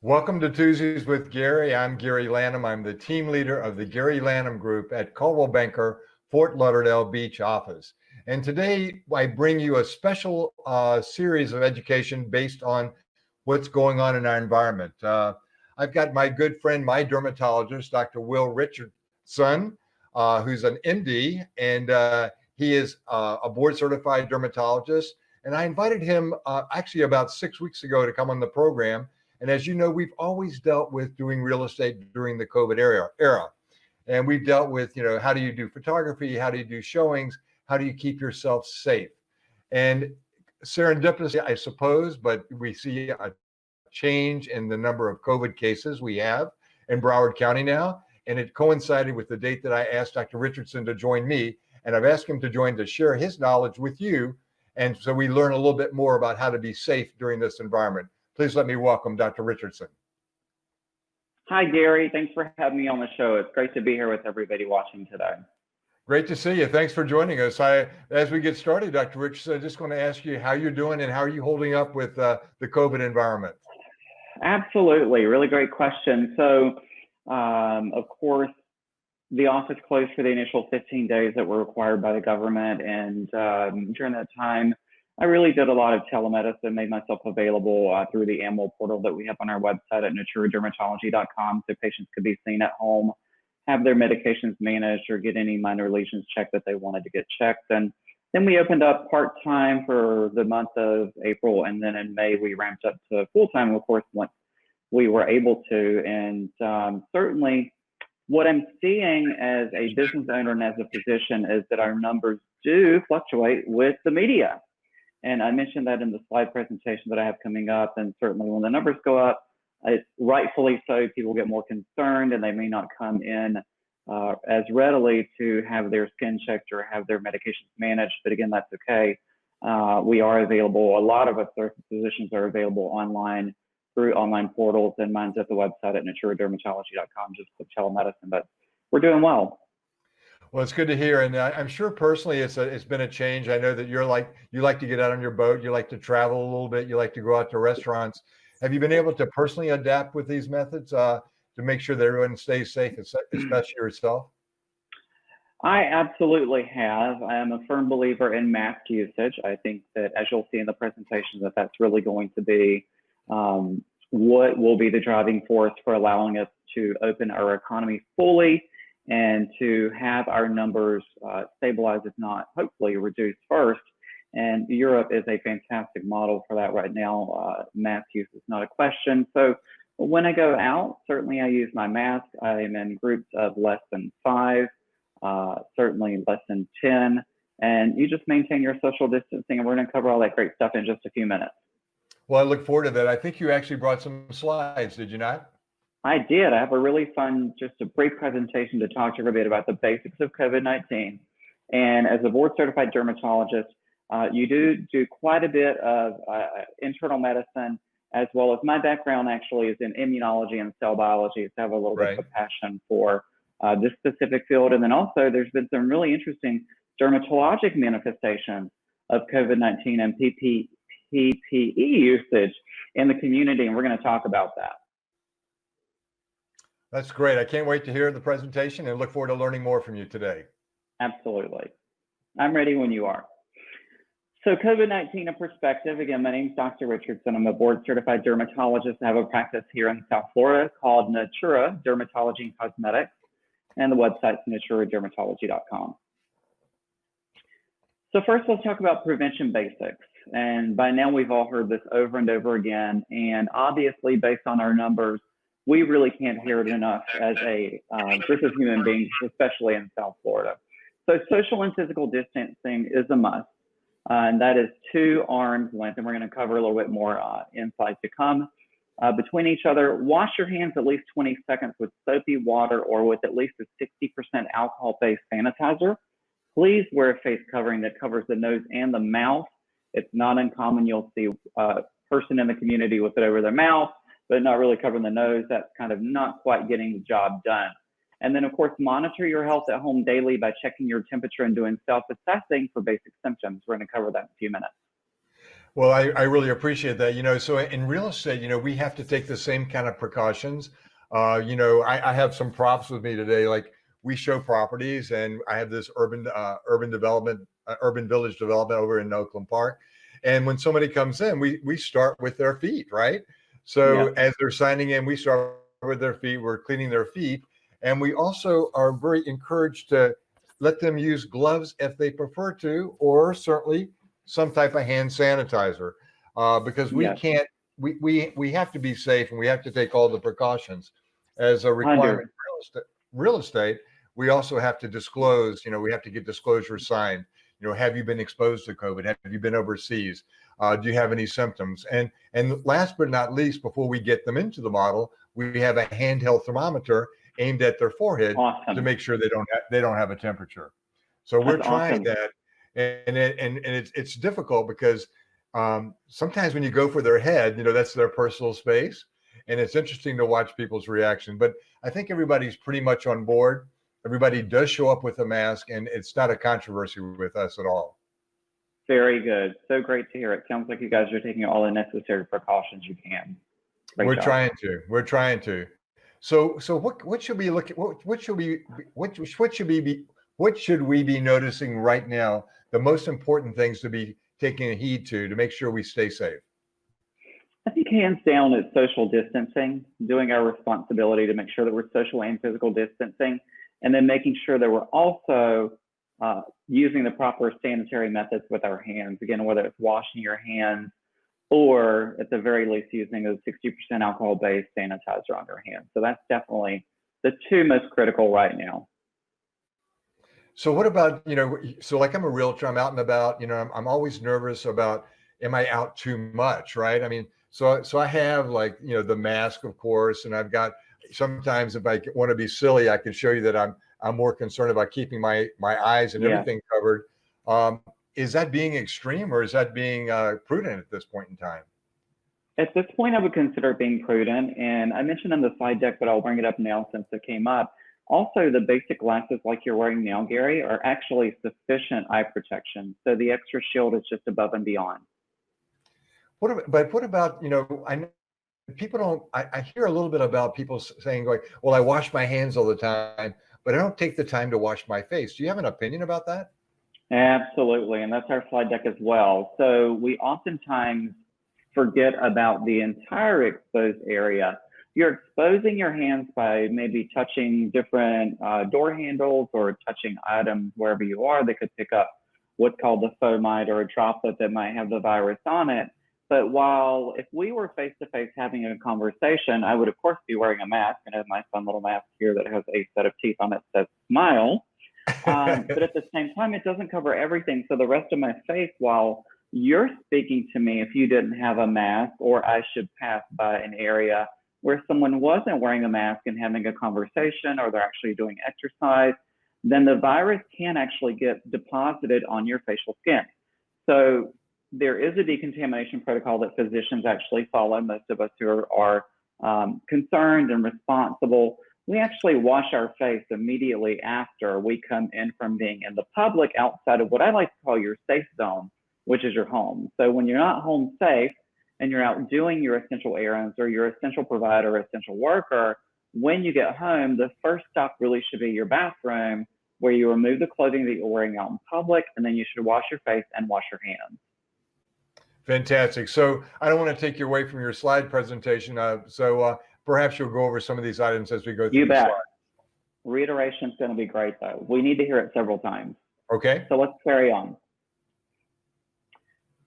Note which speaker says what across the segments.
Speaker 1: Welcome to Tuesdays with Gary. I'm Gary Lanham. I'm the team leader of the Gary Lanham Group at Coldwell Banker, Fort Lauderdale Beach office. And today I bring you a special series of education based on what's going on in our environment. I've got my good friend, my dermatologist, Dr. Will Richardson, who's an MD, and he is a board certified dermatologist. And I invited him actually about 6 weeks ago to come on the program. And as you know, we've always dealt with doing real estate during the COVID era. And we've dealt with, how do you do photography? How do you do showings? How do you keep yourself safe? And serendipitous, I suppose, but we see a change in the number of COVID cases we have in Broward County now. And it coincided with the date that I asked Dr. Richardson to join me. And I've asked him to join to share his knowledge with you. And so we learn a little bit more about how to be safe during this environment. Please let me welcome Dr. Richardson.
Speaker 2: Hi, Gary. Thanks for having me on the show. It's great to be here with everybody watching today.
Speaker 1: Great to see you. Thanks for joining us. As we get started, Dr. Richardson, I just want to ask you how you're doing and how are you holding up with the COVID environment?
Speaker 2: Absolutely. Really great question. So, of course, the office closed for the initial 15 days that were required by the government. And during that time, I really did a lot of telemedicine, made myself available through the AMWell portal that we have on our website at naturadermatology.com, so patients could be seen at home, have their medications managed, or get any minor lesions checked that they wanted to get checked. And then we opened up part-time for the month of April, and then in May we ramped up to full-time, of course, once we were able to. And certainly what I'm seeing as a business owner and as a physician is that our numbers do fluctuate with the media. And I mentioned that in the slide presentation that I have coming up. And certainly when the numbers go up, it's rightfully so, people get more concerned and they may not come in as readily to have their skin checked or have their medications managed. But again, that's okay. We are available. A lot of us physicians are available online through online portals, and mine's at the website at naturadermatology.com, just for telemedicine, but we're doing well.
Speaker 1: Well, it's good to hear, and I'm sure personally it's been a change. I know that you like to get out on your boat, you like to travel a little bit, you like to go out to restaurants. Have you been able to personally adapt with these methods to make sure that everyone stays safe, especially yourself?
Speaker 2: I absolutely have. I am a firm believer in mask usage. I think that, as you'll see in the presentation, that's really going to be what will be the driving force for allowing us to open our economy fully and to have our numbers stabilize, if not hopefully reduce first. And Europe is a fantastic model for that right now. Mask use is not a question. So when I go out, certainly I use my mask. I am in groups of less than 5, certainly less than 10. And you just maintain your social distancing, and we're gonna cover all that great stuff in just a few minutes.
Speaker 1: Well, I look forward to that. I think you actually brought some slides, did you not?
Speaker 2: I did. I have a really fun, just a brief presentation to talk to everybody about the basics of COVID-19. And as a board certified dermatologist, you do quite a bit of internal medicine, as well as my background actually is in immunology and cell biology. So I have a little bit of a passion for this specific field. And then also there's been some really interesting dermatologic manifestations of COVID-19 and PPE usage in the community. And we're going to talk about that.
Speaker 1: That's great. I can't wait to hear the presentation and look forward to learning more from you today.
Speaker 2: Absolutely. I'm ready when you are. So COVID-19 in perspective, again, my name is Dr. Richardson. I'm a board certified dermatologist. I have a practice here in South Florida called Natura Dermatology and Cosmetics, and the website's naturadermatology.com. So first, let's talk about prevention basics. And by now, we've all heard this over and over again. And obviously, based on our numbers, we really can't hear it enough as a group of human beings, especially in South Florida. So social and physical distancing is a must, and that is 2 arms length, and we're going to cover a little bit more insight to come. Between each other, wash your hands at least 20 seconds with soapy water or with at least a 60% alcohol-based sanitizer. Please wear a face covering that covers the nose and the mouth. It's not uncommon. You'll see a person in the community with it over their mouth, but not really covering the nose. That's kind of not quite getting the job done. And then, of course, monitor your health at home daily by checking your temperature and doing self-assessing for basic symptoms. We're going to cover that in a few minutes.
Speaker 1: Well, I really appreciate that. So in real estate, we have to take the same kind of precautions. I have some props with me today. Like we show properties, and I have this urban village development over in Oakland Park. And when somebody comes in, we start with their feet, right? So
Speaker 2: Yeah,
Speaker 1: as they're signing in, we start with their feet. We're cleaning their feet, and we also are very encouraged to let them use gloves if they prefer to, or certainly some type of hand sanitizer, because we
Speaker 2: yes,
Speaker 1: can't. We have to be safe, and we have to take all the precautions as a requirement.
Speaker 2: 100.
Speaker 1: Real estate, we also have to disclose. We have to get disclosure signed. Have you been exposed to COVID? Have you been overseas? Do you have any symptoms? And last but not least, before we get them into the model, we have a handheld thermometer aimed at their forehead to
Speaker 2: Awesome.
Speaker 1: make sure they don't have a temperature. So we're
Speaker 2: That's
Speaker 1: trying
Speaker 2: awesome.
Speaker 1: that, and it's difficult because sometimes when you go for their head, that's their personal space, and it's interesting to watch people's reaction. But I think everybody's pretty much on board. Everybody does show up with a mask, and it's not a controversy with us at all.
Speaker 2: Very good. So great to hear. It sounds like you guys are taking all the necessary precautions you can. Great
Speaker 1: We're
Speaker 2: job.
Speaker 1: trying to. We're trying to. So what should we look at? What should we what should we be what should we be noticing right now? The most important things to be taking heed to make sure we stay safe.
Speaker 2: I think hands down is social distancing, doing our responsibility to make sure that we're social and physical distancing, and then making sure that we're also using the proper sanitary methods with our hands. Again, whether it's washing your hands or at the very least using a 60% alcohol-based sanitizer on your hands. So that's definitely the two most critical right now.
Speaker 1: So what about, so like I'm a realtor, I'm out and about, I'm always nervous about, am I out too much, right? I mean, so I have like, the mask, of course, and I've got, sometimes if I want to be silly, I can show you that I'm more concerned about keeping my eyes and
Speaker 2: Yeah.
Speaker 1: everything covered. Um, is that being extreme, or is that being prudent at this point in time?
Speaker 2: At this point, I would consider it being prudent. And I mentioned in the slide deck, but I'll bring it up now since it came up. Also, the basic glasses like you're wearing now, Gary, are actually sufficient eye protection. So the extra shield is just above and beyond.
Speaker 1: But what about, I know people don't, I hear a little bit about people saying, like, well, I wash my hands all the time, but I don't take the time to wash my face. Do you have an opinion about that?
Speaker 2: Absolutely. And that's our slide deck as well. So we oftentimes forget about the entire exposed area. You're exposing your hands by maybe touching different door handles or touching items wherever you are that could pick up what's called the fomite or a droplet that might have the virus on it. But while if we were face to face having a conversation, I would of course be wearing a mask and I have my fun little mask here that has a set of teeth on it that says smile. But at the same time, it doesn't cover everything. So the rest of my face, while you're speaking to me, if you didn't have a mask, or I should pass by an area where someone wasn't wearing a mask and having a conversation, or they're actually doing exercise, then the virus can actually get deposited on your facial skin. So there is a decontamination protocol that physicians actually follow. Most of us who are concerned and responsible, we actually wash our face immediately after we come in from being in the public outside of what I like to call your safe zone, which is your home. So when you're not home safe and you're out doing your essential errands or your essential provider or essential worker, when you get home, the first stop really should be your bathroom, where you remove the clothing that you're wearing out in public, and then you should wash your face and wash your hands.
Speaker 1: Fantastic. So I don't want to take you away from your slide presentation. So perhaps you'll go over some of these items as we go through
Speaker 2: You
Speaker 1: the
Speaker 2: bet.
Speaker 1: slide.
Speaker 2: Reiteration is going to be great, though. We need to hear it several times.
Speaker 1: Okay.
Speaker 2: So let's carry on.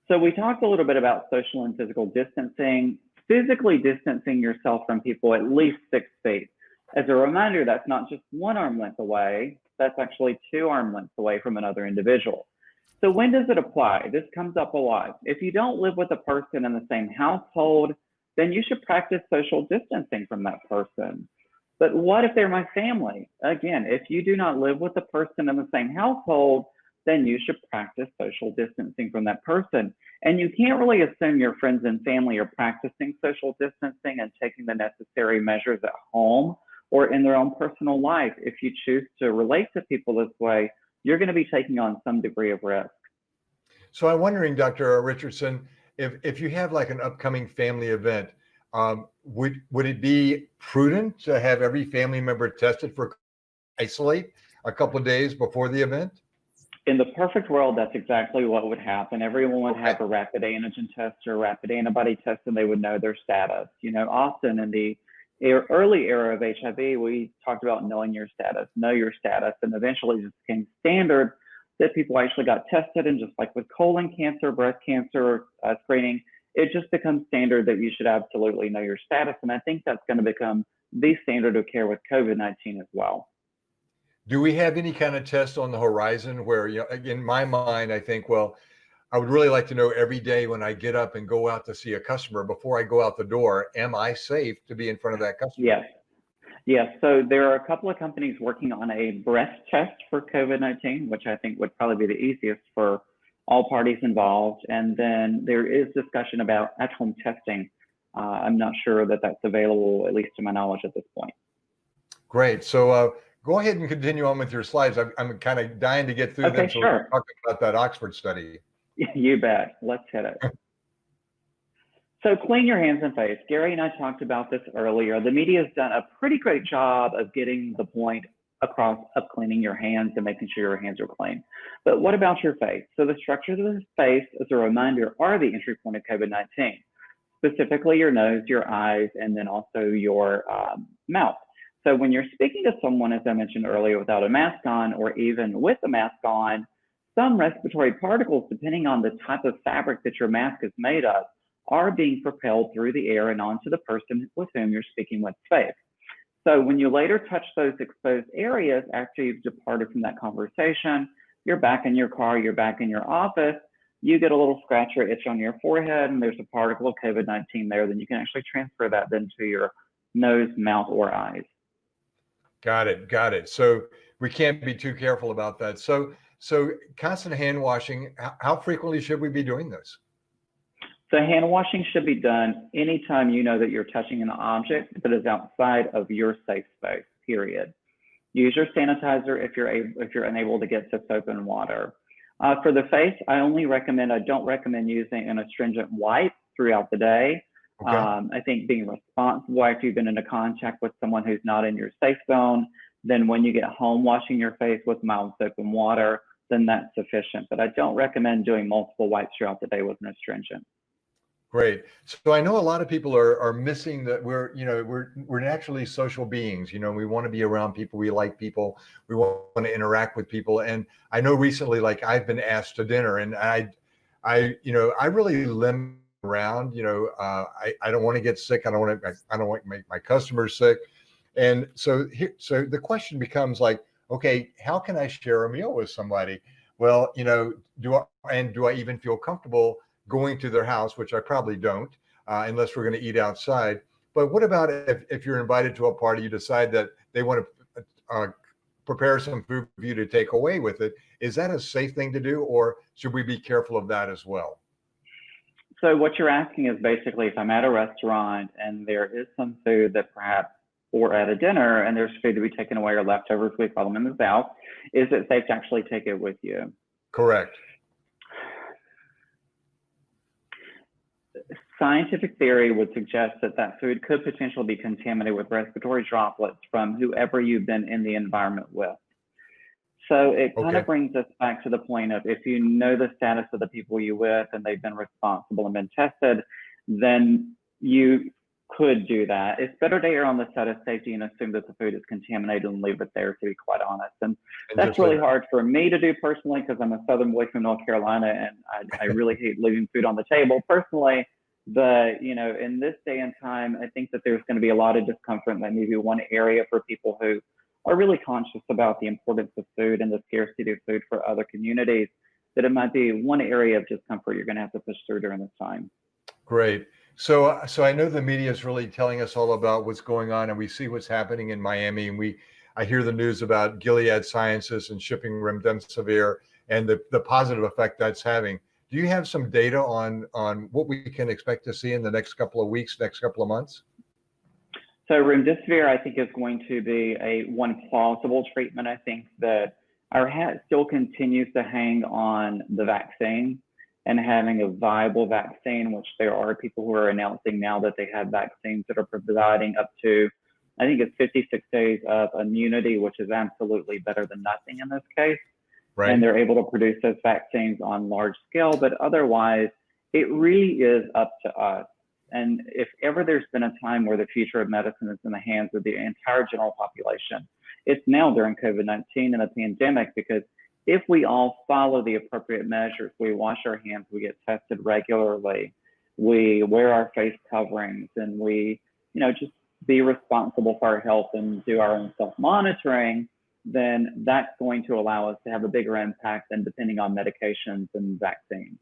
Speaker 2: So we talked a little bit about social and physical distancing, physically distancing yourself from people at least 6 feet. As a reminder, that's not just 1 arm length away, that's actually 2 arm lengths away from another individual. So when does it apply? This comes up a lot. If you don't live with a person in the same household, then you should practice social distancing from that person. But what if they're my family? Again, if you do not live with a person in the same household, then you should practice social distancing from that person. And you can't really assume your friends and family are practicing social distancing and taking the necessary measures at home or in their own personal life. If you choose to relate to people this way, you're going to be taking on some degree of risk.
Speaker 1: So I'm wondering, Dr. Richardson, if you have like an upcoming family event, would it be prudent to have every family member tested for isolate a couple of days before the event?
Speaker 2: In the perfect world, that's exactly what would happen. Everyone would
Speaker 1: Okay.
Speaker 2: have a rapid antigen test or a rapid antibody test, and they would know their status. Often in the early era of HIV, we talked about knowing your status, know your status, and eventually it became standard that people actually got tested. And just like with colon cancer, breast cancer screening, it just becomes standard that you should absolutely know your status. And I think that's going to become the standard of care with COVID-19 as well.
Speaker 1: Do we have any kind of test on the horizon where, in my mind, I think, well, I would really like to know every day when I get up and go out to see a customer before I go out the door, am I safe to be in front of that customer?
Speaker 2: Yes. Yes, so there are a couple of companies working on a breath test for COVID-19, which I think would probably be the easiest for all parties involved. And then there is discussion about at-home testing. I'm not sure that that's available, at least to my knowledge at this point.
Speaker 1: Great. So go ahead and continue on with your slides. I'm kind of dying to get through them
Speaker 2: Okay,
Speaker 1: so we can
Speaker 2: sure.
Speaker 1: talk about that Oxford study.
Speaker 2: You bet. Let's hit it. So clean your hands and face. Gary and I talked about this earlier. The media has done a pretty great job of getting the point across of cleaning your hands and making sure your hands are clean. But what about your face? So the structures of the face, as a reminder, are the entry point of COVID-19, specifically your nose, your eyes, and then also your mouth. So when you're speaking to someone, as I mentioned earlier, without a mask on, or even with a mask on, some respiratory particles, depending on the type of fabric that your mask is made of, are being propelled through the air and onto the person with whom you're speaking with face. So when you later touch those exposed areas after you've departed from that conversation, you're back in your car, you're back in your office, you get a little scratch or itch on your forehead, and there's a particle of COVID-19 there, then you can actually transfer that then to your nose, mouth, or eyes.
Speaker 1: Got it. Got it. So we can't be too careful about that. So constant hand washing, how frequently should we be doing this?
Speaker 2: So hand washing should be done anytime you know that you're touching an object that is outside of your safe space, period. Use your sanitizer if you're unable to get to soap and water. For the face, I don't recommend using an astringent wipe throughout the day.
Speaker 1: Okay.
Speaker 2: I think being responsible after you've been into contact with someone who's not in your safe zone, then when you get home, washing your face with mild soap and water, then that's sufficient. But I don't recommend doing multiple wipes throughout the day with an astringent.
Speaker 1: Great. So I know a lot of people are missing that we're naturally social beings. We want to be around people. We like people. We want to interact with people. And I know recently, like I've been asked to dinner, and I really limit around. I don't want to get sick. I don't want to make my customers sick. And so the question becomes like, okay, how can I share a meal with somebody? Well, do I even feel comfortable going to their house, which I probably don't, unless we're going to eat outside. But what about if you're invited to a party, you decide that they want to prepare some food for you to take away with it? Is that a safe thing to do, or should we be careful of that as well?
Speaker 2: So what you're asking is basically if I'm at a restaurant and there is some food that perhaps, or at a dinner and there's food to be taken away or leftovers, we call them in the South, is it safe to actually take it with you?
Speaker 1: Correct.
Speaker 2: Scientific theory would suggest that food could potentially be contaminated with respiratory droplets from whoever you've been in the environment with. So it kind of brings us back to the point of if you know the status of the people you're with and they've been responsible and been tested, then you could do that. It's better to err on the side of safety and assume that the food is contaminated and leave it there, to be quite honest. And that's really hard for me to do personally because I'm a Southern boy from North Carolina and I really hate leaving food on the table personally. But, in this day and time, I think that there's going to be a lot of discomfort in that maybe one area for people who are really conscious about the importance of food and the scarcity of food for other communities, that it might be one area of discomfort you're going to have to push through during this time.
Speaker 1: Great. So I know the media is really telling us all about what's going on, and we see what's happening in Miami, and I hear the news about Gilead Sciences and shipping remdesivir and the positive effect that's having. Do you have some data on what we can expect to see in the next couple of weeks, next couple of months?
Speaker 2: So remdesivir, I think, is going to be one plausible treatment. I think that our hat still continues to hang on the vaccine. and having a viable vaccine, which there are people who are announcing now that they have vaccines that are providing up to, I think it's 56 days of immunity, which is absolutely better than nothing in this case.
Speaker 1: Right.
Speaker 2: And they're able to produce those vaccines on large scale. But otherwise, it really is up to us. And if ever there's been a time where the future of medicine is in the hands of the entire general population, it's now during COVID-19 and a pandemic, because if we all follow the appropriate measures, we wash our hands, we get tested regularly, we wear our face coverings, and we, just be responsible for our health and do our own self-monitoring, then that's going to allow us to have a bigger impact than depending on medications and vaccines.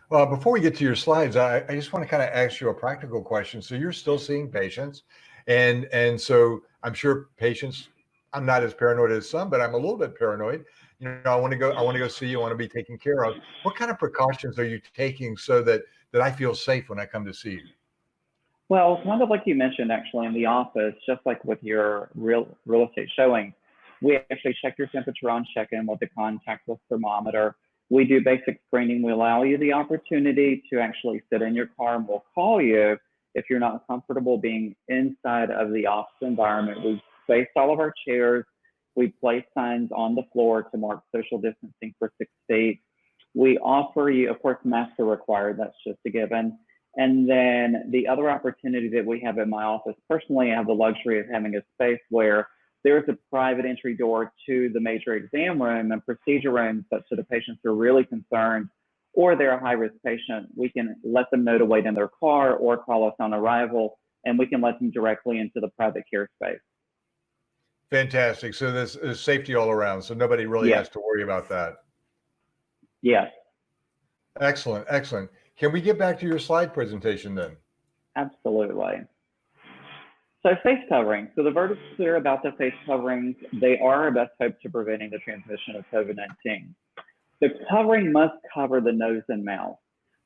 Speaker 1: Well, before we get to your slides, I just want to kind of ask you a practical question. So you're still seeing patients, and so I'm sure patients, I'm not as paranoid as some, but I'm a little bit paranoid. I want to go see you, I want to be taken care of. What kind of precautions are you taking so that I feel safe when I come to see you?
Speaker 2: Well, kind of like you mentioned, actually, in the office, just like with your real estate showing, we actually check your temperature on check-in with the contactless thermometer. We do basic screening. We allow you the opportunity to actually sit in your car, and we'll call you if you're not comfortable being inside of the office environment. We space all of our chairs. We place signs on the floor to mark social distancing for 6 feet. We offer you, of course, masks are required. That's just a given. And then the other opportunity that we have in my office, personally, I have the luxury of having a space where there's a private entry door to the major exam room and procedure room, such that the patients who are really concerned or they're a high-risk patient, we can let them know to wait in their car or call us on arrival, and we can let them directly into the private care space.
Speaker 1: Fantastic. So there's safety all around, so nobody really has to worry about that.
Speaker 2: Yes.
Speaker 1: Excellent, excellent. Can we get back to your slide presentation then?
Speaker 2: Absolutely. So face covering. So the verdict's clear about the face coverings. They are our best hope to preventing the transmission of COVID-19. The covering must cover the nose and mouth.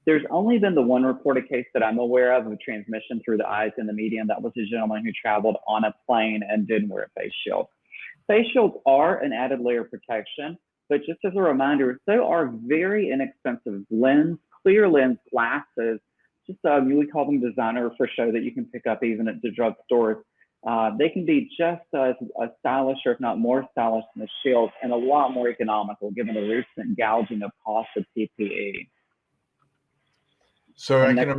Speaker 2: There's only been the one reported case that I'm aware of transmission through the eyes in the media, and that was a gentleman who traveled on a plane and didn't wear a face shield. Face shields are an added layer of protection, but just as a reminder, so are very inexpensive clear lens glasses. Just we call them designer for show that you can pick up even at the drugstores. They can be just as stylish, or if not more stylish than the shield, and a lot more economical given the recent gouging of cost of PPE.
Speaker 1: So I can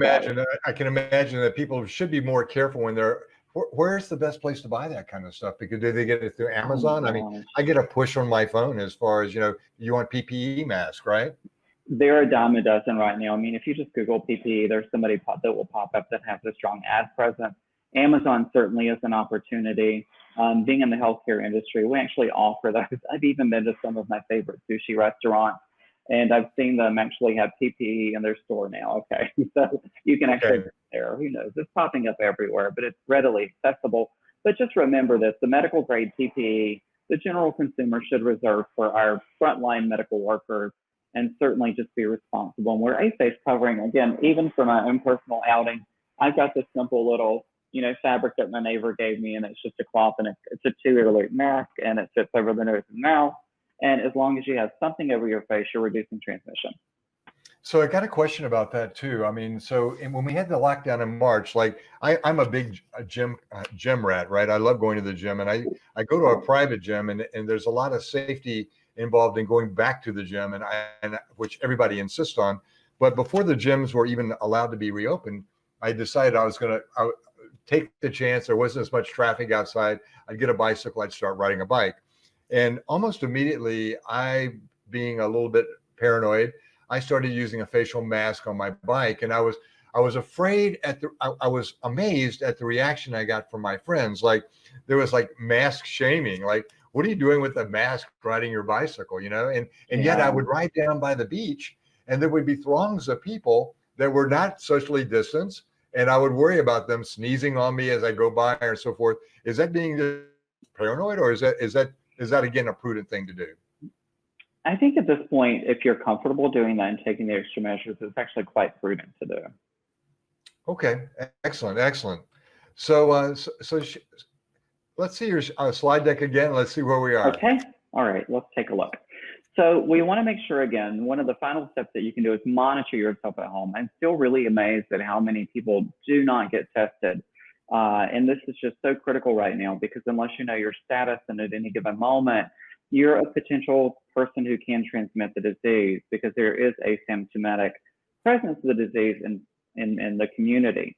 Speaker 1: imagine that people should be more careful when they're. Where's the best place to buy that kind of stuff? Because do they get it through Amazon? I mean, I get a push on my phone as far as, you want PPE mask, right?
Speaker 2: There are a dime a dozen right now. I mean, if you just Google PPE, there's somebody that will pop up that has a strong ad presence. Amazon certainly is an opportunity. Being in the healthcare industry, we actually offer those. I've even been to some of my favorite sushi restaurants, and I've seen them actually have PPE in their store now. Okay, so you can actually go there. Who knows? It's popping up everywhere, but it's readily accessible. But just remember this: the medical grade PPE, the general consumer should reserve for our frontline medical workers, and certainly just be responsible. And wear a face covering. Again, even for my own personal outing, I've got this simple little, fabric that my neighbor gave me, and it's just a cloth, and it's a 2-liter loop mask, and it fits over the nose and mouth. And as long as you have something over your face, you're reducing transmission.
Speaker 1: So I got a question about that too. I mean, when we had the lockdown in March, like I'm a big gym rat, right? I love going to the gym, and I go to a private gym, and there's a lot of safety involved in going back to the gym, and which everybody insists on. But before the gyms were even allowed to be reopened, I decided I was going to take the chance. There wasn't as much traffic outside. I'd get a bicycle. I'd start riding a bike. And almost immediately, being a little bit paranoid, I started using a facial mask on my bike, and I was afraid I was amazed at the reaction I got from my friends. Like, there was like mask shaming, like, what are you doing with a mask riding your bicycle, And yet I would ride down by the beach, and there would be throngs of people that were not socially distanced, and I would worry about them sneezing on me as I go by or so forth. Is that being paranoid, or is that again a prudent thing to do?
Speaker 2: I think at this point, if you're comfortable doing that and taking the extra measures, it's actually quite prudent to do.
Speaker 1: Okay, excellent, excellent. So, let's see your slide deck again. Let's see where we are.
Speaker 2: Okay, all right, let's take a look. So we want to make sure, again, one of the final steps that you can do is monitor yourself at home. I'm still really amazed at how many people do not get tested. And this is just so critical right now because unless you know your status and at any given moment, you're a potential person who can transmit the disease because there is asymptomatic presence of the disease in the community.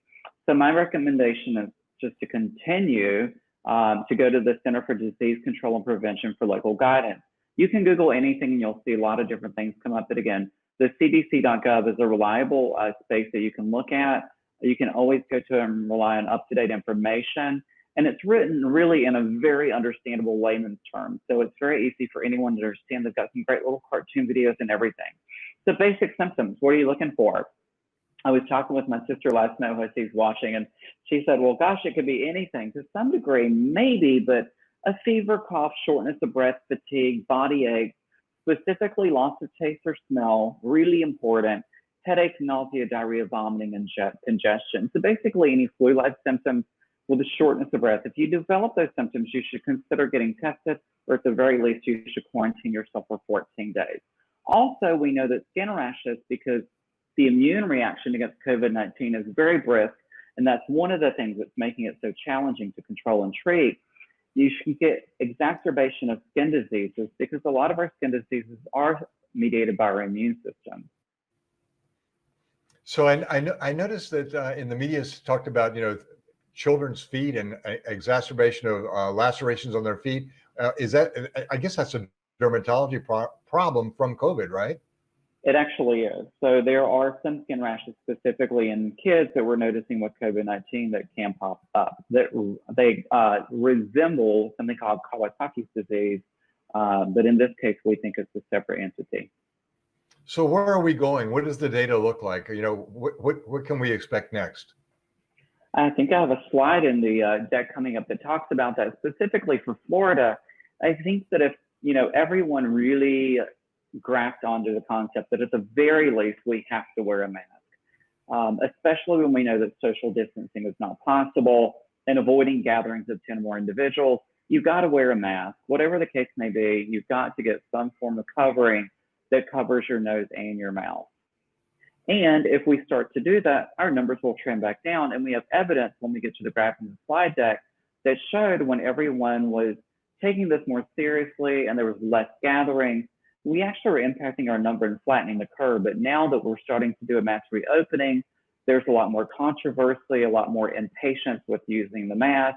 Speaker 2: So my recommendation is just to continue to go to the Center for Disease Control and Prevention for local guidance. You can Google anything and you'll see a lot of different things come up. But again, the cdc.gov is a reliable space that you can look at. You can always go to and rely on up-to-date information. And it's written really in a very understandable layman's terms. So it's very easy for anyone to understand. They've got some great little cartoon videos and everything. So basic symptoms, what are you looking for? I was talking with my sister last night who she's watching, and she said, well, gosh, it could be anything. To some degree, maybe, but a fever, cough, shortness of breath, fatigue, body ache, specifically loss of taste or smell, really important, headache, nausea, diarrhea, vomiting, and congestion. So basically any flu-like symptoms with a shortness of breath. If you develop those symptoms, you should consider getting tested, or at the very least, you should quarantine yourself for 14 days. Also, we know that skin rashes, because the immune reaction against COVID-19 is very brisk, and that's one of the things that's making it so challenging to control and treat. You should get exacerbation of skin diseases because a lot of our skin diseases are mediated by our immune system.
Speaker 1: So I noticed that in the media it's talked about, children's feet and exacerbation of lacerations on their feet. Is that, I guess that's a dermatology problem from COVID, right?
Speaker 2: It actually is. So there are some skin rashes specifically in kids that we're noticing with COVID-19 that can pop up. That they resemble something called Kawasaki's disease, but in this case, we think it's a separate entity.
Speaker 1: So where are we going? What does the data look like? What can we expect next?
Speaker 2: I think I have a slide in the deck coming up that talks about that specifically for Florida. I think that if everyone really grasped onto the concept that at the very least we have to wear a mask, especially when we know that social distancing is not possible and avoiding gatherings of 10 or more individuals. You've got to wear a mask. Whatever the case may be, you've got to get some form of covering that covers your nose and your mouth. And if we start to do that, our numbers will trend back down. And we have evidence when we get to the graph in the slide deck that showed when everyone was taking this more seriously and there was less gathering, we actually are impacting our number and flattening the curve. But now that we're starting to do a mass reopening, there's a lot more controversy, a lot more impatience with using the mask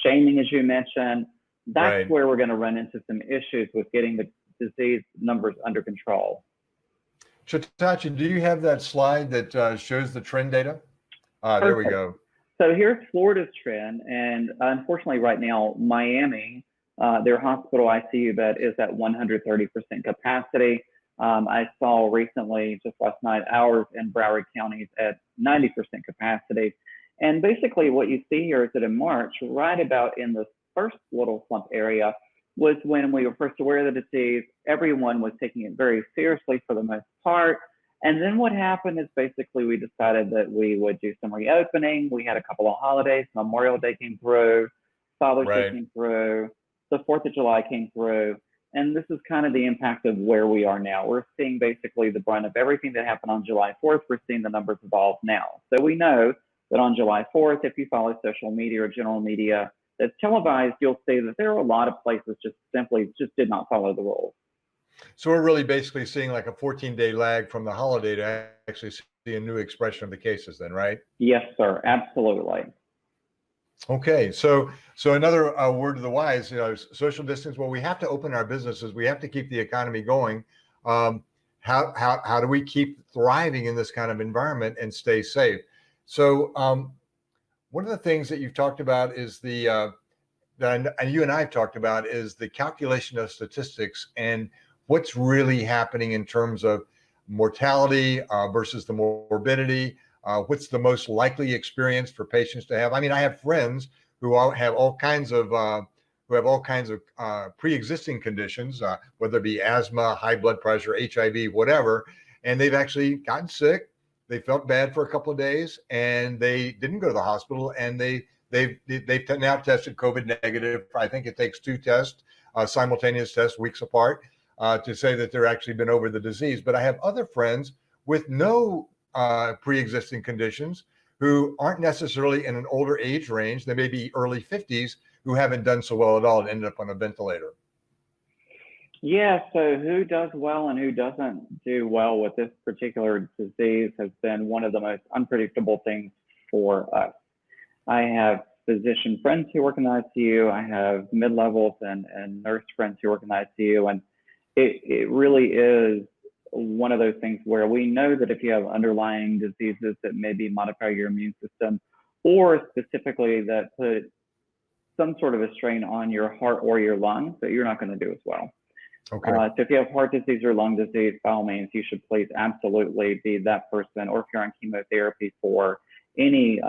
Speaker 2: shaming, as you mentioned. That's
Speaker 1: Right.
Speaker 2: where we're going to run into some issues with getting the disease numbers under control.
Speaker 1: Chatachi, do you have that slide that shows the trend data? There we go.
Speaker 2: So here's Florida's trend. And unfortunately, right now, Miami, their hospital ICU bed is at 130% capacity. I saw recently, just last night, ours in Broward County is at 90% capacity. And basically what you see here is that in March, right about in the first little slump area, was when we were first aware of the disease. Everyone was taking it very seriously for the most part. And then what happened is basically we decided that we would do some reopening. We had a couple of holidays. Memorial Day came through, Father's Day came through, the 4th of July came through. And this is kind of the impact of where we are now. We're seeing basically the brunt of everything that happened on July 4th. We're seeing the numbers evolve now. So we know that on July 4th, if you follow social media or general media that's televised, you'll see that there are a lot of places just did not follow the rules.
Speaker 1: So we're really basically seeing like a 14-day lag from the holiday to actually see a new expression of the cases then, right?
Speaker 2: Yes, sir. Absolutely.
Speaker 1: Okay. So another word to the wise, social distance. Well, we have to open our businesses. We have to keep the economy going. How do we keep thriving in this kind of environment and stay safe? So one of the things that you've talked about is and you and I have talked about is the calculation of statistics and what's really happening in terms of mortality versus the morbidity. What's the most likely experience for patients to have? I mean, I have friends who have all kinds of pre-existing conditions, whether it be asthma, high blood pressure, HIV, whatever, and they've actually gotten sick. They felt bad for a couple of days, and they didn't go to the hospital, and they've now tested COVID negative. I think it takes 2 tests, simultaneous tests, weeks apart. to say that they're actually been over the disease. But I have other friends with no pre-existing conditions who aren't necessarily in an older age range. They may be early 50s who haven't done so well at all and ended up on a ventilator.
Speaker 2: Yeah, so who does well and who doesn't do well with this particular disease has been one of the most unpredictable things for us. I have physician friends who work in the ICU. I have mid-levels and nurse friends who work in the ICU. And it really is one of those things where we know that if you have underlying diseases that maybe modify your immune system, or specifically that put some sort of a strain on your heart or your lungs, that you're not going to do as well.
Speaker 1: Okay.
Speaker 2: So if you have heart disease or lung disease, by all means, you should please absolutely be that person. Or if you're on chemotherapy for any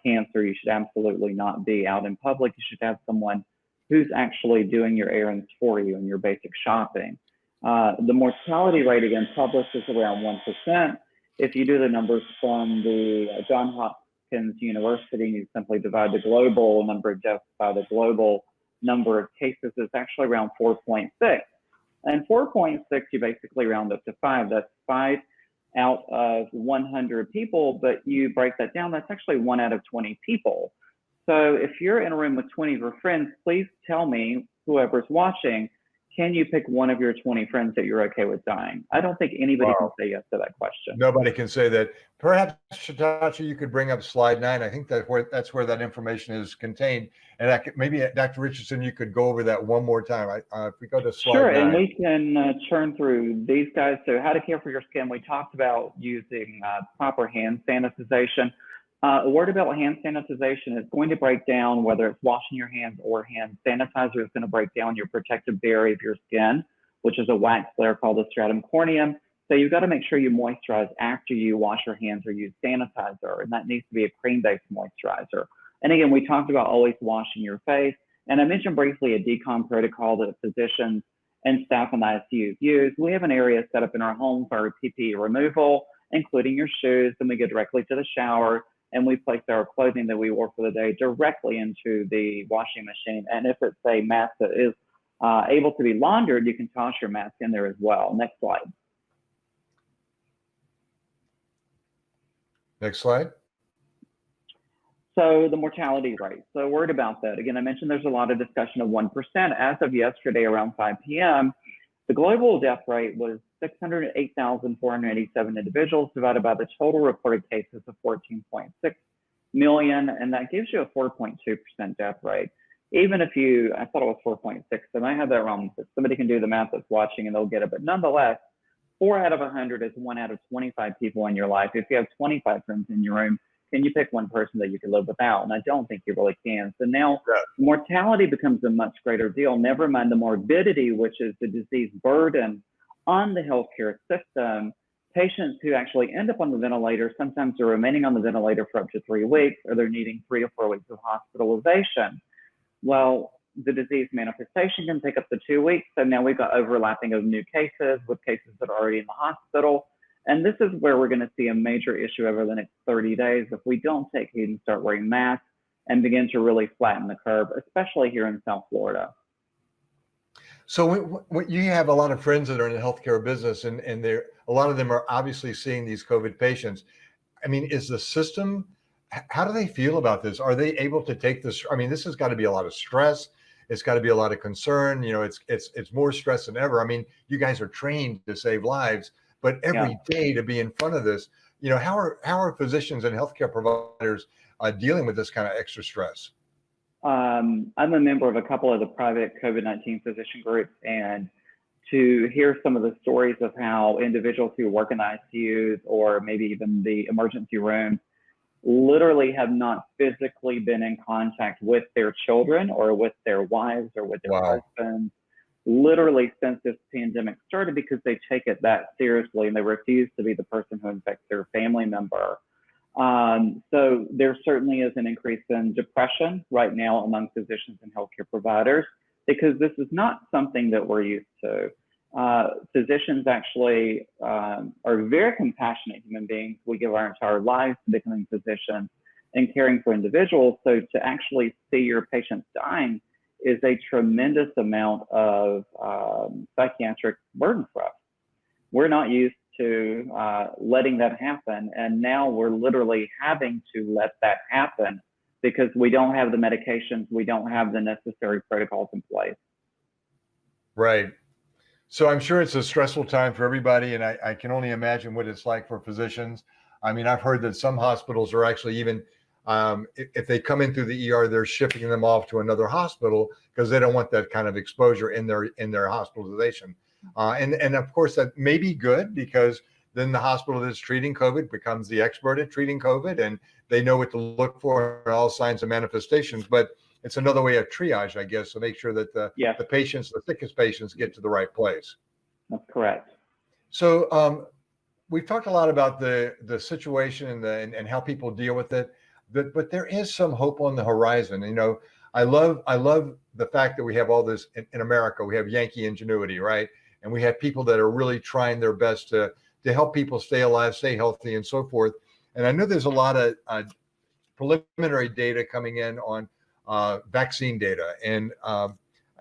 Speaker 2: cancer, you should absolutely not be out in public. You should have someone who's actually doing your errands for you and your basic shopping. The mortality rate, again, published is around 1%. If you do the numbers from the Johns Hopkins University, you simply divide the global number of deaths by the global number of cases, it's actually around 4.6. And 4.6, you basically round up to 5. That's 5 out of 100 people, but you break that down, that's actually 1 out of 20 people. So if you're in a room with 20 of your friends, please tell me, whoever's watching, can you pick one of your 20 friends that you're okay with dying? I don't think anybody can say yes to that question.
Speaker 1: Nobody can say that. Perhaps, Shatachi, you could bring up slide 9. I think that's where that information is contained. And maybe, Dr. Richardson, you could go over that one more time. If we go to slide 9.
Speaker 2: And we can churn through these guys. So how to care for your skin. We talked about using proper hand sanitization. A word about hand sanitization is going to break down, whether it's washing your hands or hand sanitizer, is going to break down your protective barrier of your skin, which is a wax layer called the stratum corneum. So you've got to make sure you moisturize after you wash your hands or use sanitizer, and that needs to be a cream-based moisturizer. And again, we talked about always washing your face, and I mentioned briefly a decon protocol that physicians and staff in the ICU use. We have an area set up in our home for PPE removal, including your shoes, and we go directly to the shower, and we place our clothing that we wore for the day directly into the washing machine. And if it's a mask that is able to be laundered, you can toss your mask in there as well. Next slide.
Speaker 1: Next slide.
Speaker 2: So the mortality rate. So worried about that. Again, I mentioned there's a lot of discussion of 1%. As of yesterday around 5 p.m., the global death rate was 608,487 individuals divided by the total reported cases of 14.6 million, and that gives you a 4.2% death rate. Even if you, I thought it was 4.6, and I had that wrong. Somebody can do the math that's watching and they'll get it. But nonetheless, 4 out of 100 is 1 out of 25 people in your life. If you have 25 friends in your room, can you pick one person that you can live without? And I don't think you really can. So now mortality becomes a much greater deal, never mind the morbidity, which is the disease burden on the healthcare system. Patients who actually end up on the ventilator sometimes are remaining on the ventilator for up to 3 weeks, or they're needing 3 or 4 weeks of hospitalization. Well, the disease manifestation can take up to 2 weeks. So now we've got overlapping of new cases with cases that are already in the hospital. And this is where we're going to see a major issue over the next 30 days if we don't take heed and start wearing masks and begin to really flatten the curve, especially here in South Florida.
Speaker 1: So you have a lot of friends that are in the healthcare business, and a lot of them are obviously seeing these COVID patients. I mean, is the system, how do they feel about this? Are they able to take this? I mean, this has got to be a lot of stress. It's got to be a lot of concern. You know, it's more stress than ever. I mean, you guys are trained to save lives, but every day to be in front of this, you know, how are physicians and healthcare providers dealing with this kind of extra stress?
Speaker 2: I'm a member of a couple of the private COVID-19 physician groups, and to hear some of the stories of how individuals who work in the ICUs or maybe even the emergency rooms literally have not physically been in contact with their children or with their wives or with their husbands literally since this pandemic started, because they take it that seriously and they refuse to be the person who infects their family member. So there certainly is an increase in depression right now among physicians and healthcare providers, because this is not something that we're used to. Physicians actually are very compassionate human beings. We give our entire lives to becoming physicians and caring for individuals. So to actually see your patients dying is a tremendous amount of psychiatric burden for us. We're not used to letting that happen, and now we're literally having to let that happen because we don't have the medications, we don't have the necessary protocols in place.
Speaker 1: Right. So I'm sure it's a stressful time for everybody, and I can only imagine what it's like for physicians. I mean, I've heard that some hospitals are actually even, if they come in through the ER, they're shipping them off to another hospital because they don't want that kind of exposure in their hospitalization. And of course that may be good because then the hospital that's treating COVID becomes the expert at treating COVID, and they know what to look for and all signs and manifestations. But it's another way of triage, I guess, to make sure that
Speaker 2: Yes,
Speaker 1: the patients, the sickest patients, get to the right place.
Speaker 2: that's correct.
Speaker 1: So we've talked a lot about the situation and how people deal with it, but there is some hope on the horizon. You know, I love the fact that we have all this in America. We have Yankee ingenuity, right? And we have people that are really trying their best to help people stay alive, stay healthy, and so forth. And I know there's a lot of preliminary data coming in on vaccine data. And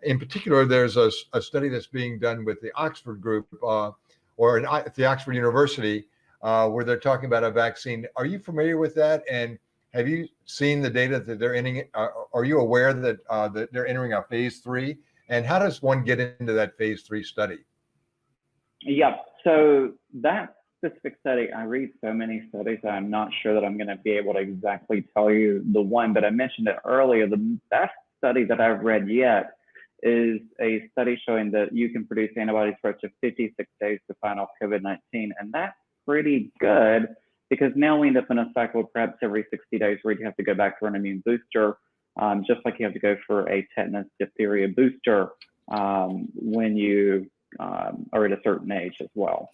Speaker 1: in particular, there's a study that's being done with the Oxford group at the Oxford University where they're talking about a vaccine. Are you familiar with that? And have you seen the data that they're entering? Are you aware that they're entering a phase 3? And how does one get into that phase 3 study?
Speaker 2: Yep. So that specific study, I read so many studies, I'm not sure that I'm going to be able to exactly tell you the one, but I mentioned it earlier. The best study that I've read yet is a study showing that you can produce antibodies for up to 56 days to fight off COVID-19. And that's pretty good because now we end up in a cycle perhaps every 60 days where you have to go back for an immune booster, just like you have to go for a tetanus diphtheria booster when you are at a certain age as well.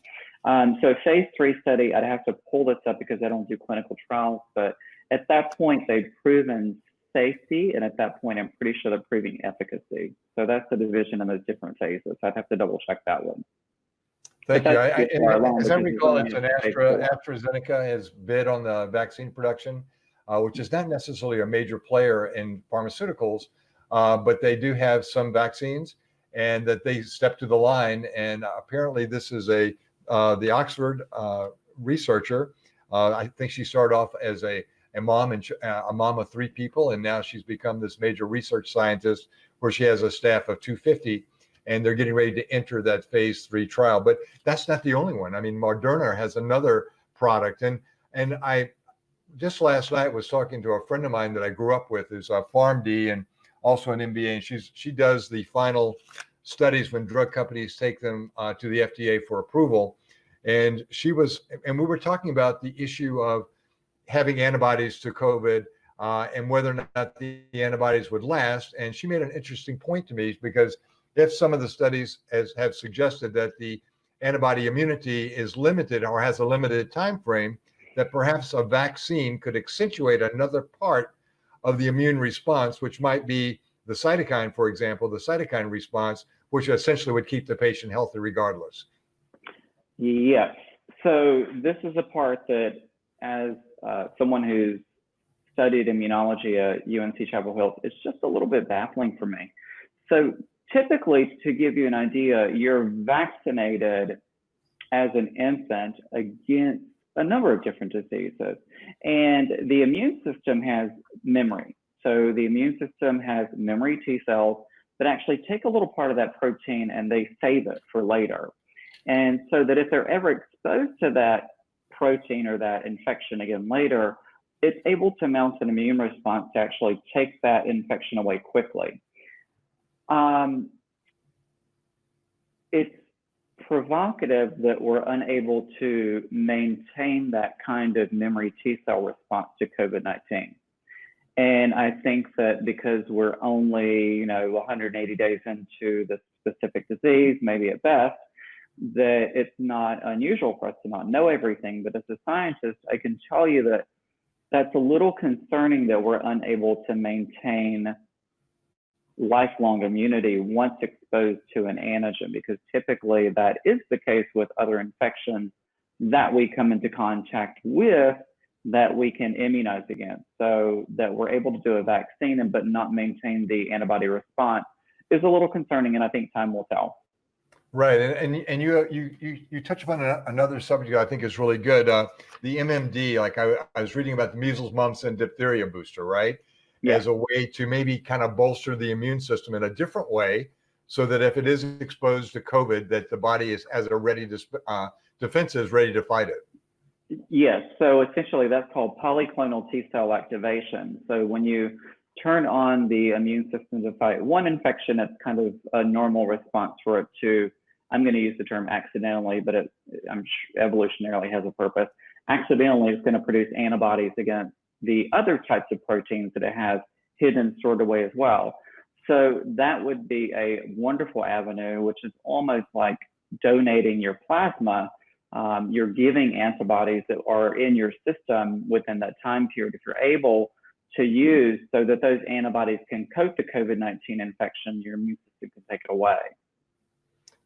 Speaker 2: So phase 3 study, I'd have to pull this up because I don't do clinical trials, but at that point they've proven safety, and at that point I'm pretty sure they're proving efficacy. So that's the division in those different phases. I'd have to double check that one.
Speaker 1: Thank you. As I recall,
Speaker 2: it's
Speaker 1: it's an AstraZeneca has bid on the vaccine production, which is not necessarily a major player in pharmaceuticals, but they do have some vaccines, and that they step to the line. And apparently, this is the Oxford researcher. I think she started off as a mom and a mom of 3 people, and now she's become this major research scientist where she has a staff of 250. And they're getting ready to enter that phase 3 trial. But that's not the only one. I mean, Moderna has another product. And I just last night was talking to a friend of mine that I grew up with, who's a PharmD and also an MBA. And she does the final studies when drug companies take them to the FDA for approval. And we were talking about the issue of having antibodies to COVID and whether or not the antibodies would last. And she made an interesting point to me because if some of the studies have suggested that the antibody immunity is limited or has a limited time frame, that perhaps a vaccine could accentuate another part of the immune response, which might be the cytokine, for example, the cytokine response, which essentially would keep the patient healthy regardless.
Speaker 2: Yes. So this is a part that, as someone who's studied immunology at UNC Chapel Hill, it's just a little bit baffling for me. So typically, to give you an idea, you're vaccinated as an infant against a number of different diseases. And the immune system has memory. So the immune system has memory T cells that actually take a little part of that protein and they save it for later. And so that if they're ever exposed to that protein or that infection again later, it's able to mount an immune response to actually take that infection away quickly. It's provocative that we're unable to maintain that kind of memory T cell response to COVID-19. And I think that because we're only, 180 days into the specific disease, maybe at best, that it's not unusual for us to not know everything. But as a scientist, I can tell you that that's a little concerning that we're unable to maintain lifelong immunity once exposed to an antigen, because typically that is the case with other infections that we come into contact with that we can immunize against, so that we're able to do a vaccine and but not maintain the antibody response is a little concerning, and I think time will tell.
Speaker 1: Right, and you touch upon another subject I think is really good. The MMD, like I was reading about the measles, mumps, and diphtheria booster, right?
Speaker 2: Yeah.
Speaker 1: As a way to maybe kind of bolster the immune system in a different way, so that if it is exposed to COVID, that the body is as a ready defense is ready to fight it.
Speaker 2: Yes, so essentially that's called polyclonal T cell activation. So when you turn on the immune system to fight one infection, it's kind of a normal response for it to, I'm going to use the term accidentally, but I'm sure evolutionarily has a purpose. Accidentally, it's going to produce antibodies against the other types of proteins that it has hidden and stored away as well. So that would be a wonderful avenue, which is almost like donating your plasma. You're giving antibodies that are in your system within that time period, if you're able to use, so that those antibodies can coat the COVID-19 infection, your immune system can take it away.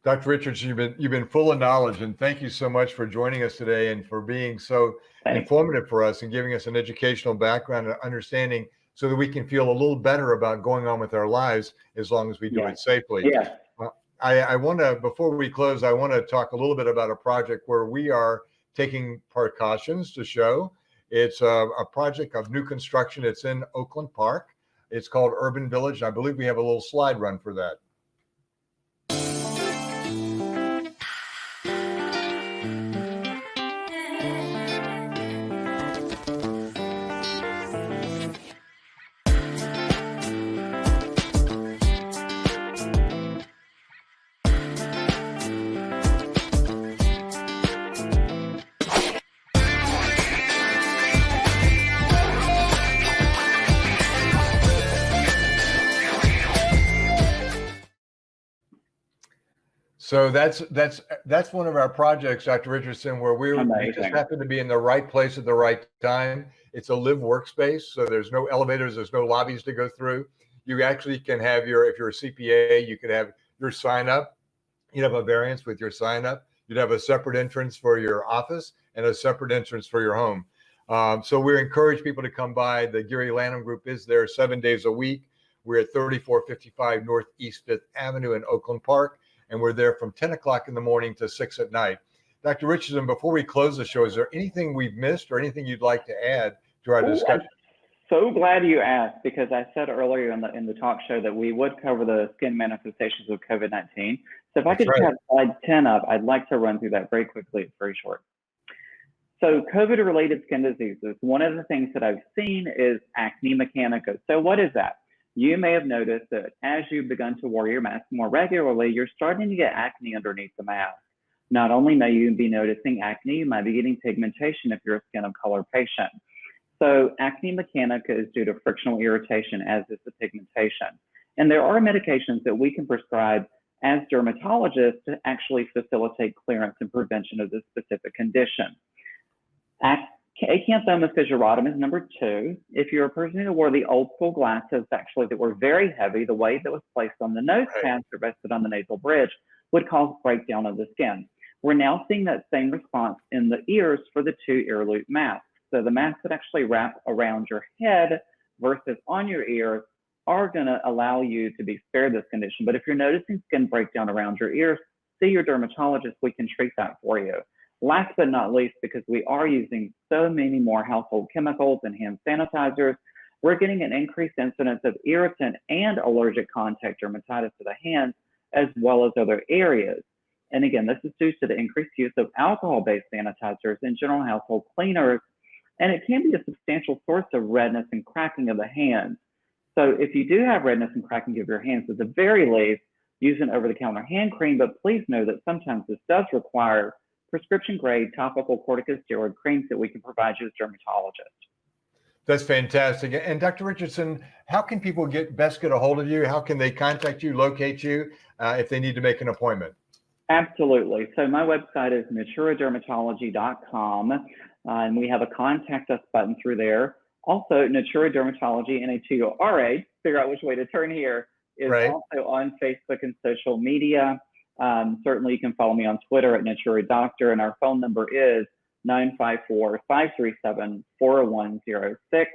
Speaker 1: Dr. Richardson, you've been full of knowledge, and thank you so much for joining us today and for being so informative for us and giving us an educational background and understanding so that we can feel a little better about going on with our lives as long as we do it safely.
Speaker 2: Yes.
Speaker 1: I want to, before we close, I want to talk a little bit about a project where we are taking precautions to show. It's a project of new construction. It's in Oakland Park. It's called Urban Village. I believe we have a little slide run for that. So that's one of our projects, Dr. Richardson, where we just happen to be in the right place at the right time. It's a live workspace, so there's no elevators, there's no lobbies to go through. You actually can have your, if you're a CPA, you could have your sign up. You'd have a variance with your sign up. You'd have a separate entrance for your office and a separate entrance for your home. So we encourage people to come by. The Gary Lanham Group is there 7 days a week. We're at 3455 Northeast 5th Avenue in Oakland Park, and we're there from 10 o'clock in the morning to 6 at night. Dr. Richardson, before we close the show, is there anything we've missed or anything you'd like to add to our discussion?
Speaker 2: So glad you asked, because I said earlier in the talk show that we would cover the skin manifestations of COVID-19. So if I could just have slide 10 up, I'd like to run through that very quickly. It's very short. So COVID-related skin diseases, one of the things that I've seen is acne mechanica. So what is that? You may have noticed that as you've begun to wear your mask more regularly, you're starting to get acne underneath the mask. Not only may you be noticing acne, you might be getting pigmentation if you're a skin of color patient. So acne mechanica is due to frictional irritation, as is the pigmentation. And there are medications that we can prescribe as dermatologists to actually facilitate clearance and prevention of this specific condition. Acanthomas fissuratum is number 2. If you're a person who wore the old school glasses, actually, that were very heavy, the weight that was placed on the nose pads or rested on the nasal bridge would cause breakdown of the skin. We're now seeing that same response in the ears for the 2 ear loop masks. So the masks that actually wrap around your head versus on your ears are going to allow you to be spared this condition. But if you're noticing skin breakdown around your ears, see your dermatologist. We can treat that for you. Last but not least, because we are using so many more household chemicals and hand sanitizers, we're getting an increased incidence of irritant and allergic contact dermatitis to the hands, as well as other areas. And again, this is due to the increased use of alcohol-based sanitizers and general household cleaners, and it can be a substantial source of redness and cracking of the hands. So if you do have redness and cracking of your hands, at the very least, use an over-the-counter hand cream, but please know that sometimes this does require prescription-grade topical corticosteroid creams that we can provide you as dermatologists.
Speaker 1: That's fantastic. And Dr. Richardson, how can people best get a hold of you? How can they contact you, locate you, if they need to make an appointment?
Speaker 2: Absolutely. So my website is naturadermatology.com, and we have a contact us button through there. Also, Natura Dermatology, N-A-T-U-R-A, figure out which way to turn here, is also on Facebook and social media. Certainly, you can follow me on Twitter at Natura Doctor, and our phone number is 954-537-4106.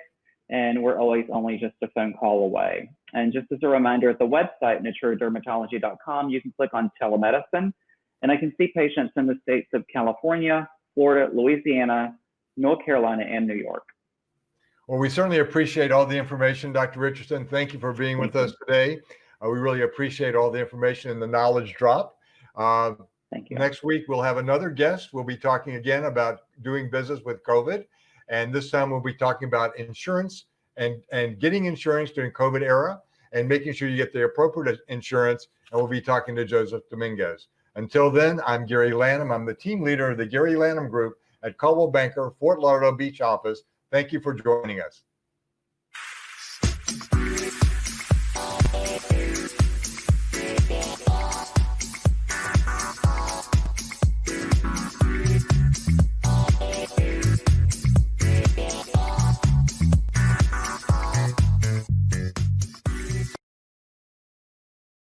Speaker 2: And we're always only just a phone call away. And just as a reminder, at the website, naturedermatology.com, you can click on telemedicine, and I can see patients in the states of California, Florida, Louisiana, North Carolina, and New York.
Speaker 1: Well, we certainly appreciate all the information, Dr. Richardson. Thank you for being with us today. We really appreciate all the information and the knowledge drop.
Speaker 2: Thank you.
Speaker 1: Next week, we'll have another guest. We'll be talking again about doing business with COVID. And this time we'll be talking about insurance and getting insurance during COVID era and making sure you get the appropriate insurance. And we'll be talking to Joseph Dominguez. Until then, I'm Gary Lanham. I'm the team leader of the Gary Lanham Group at Coldwell Banker, Fort Lauderdale Beach office. Thank you for joining us.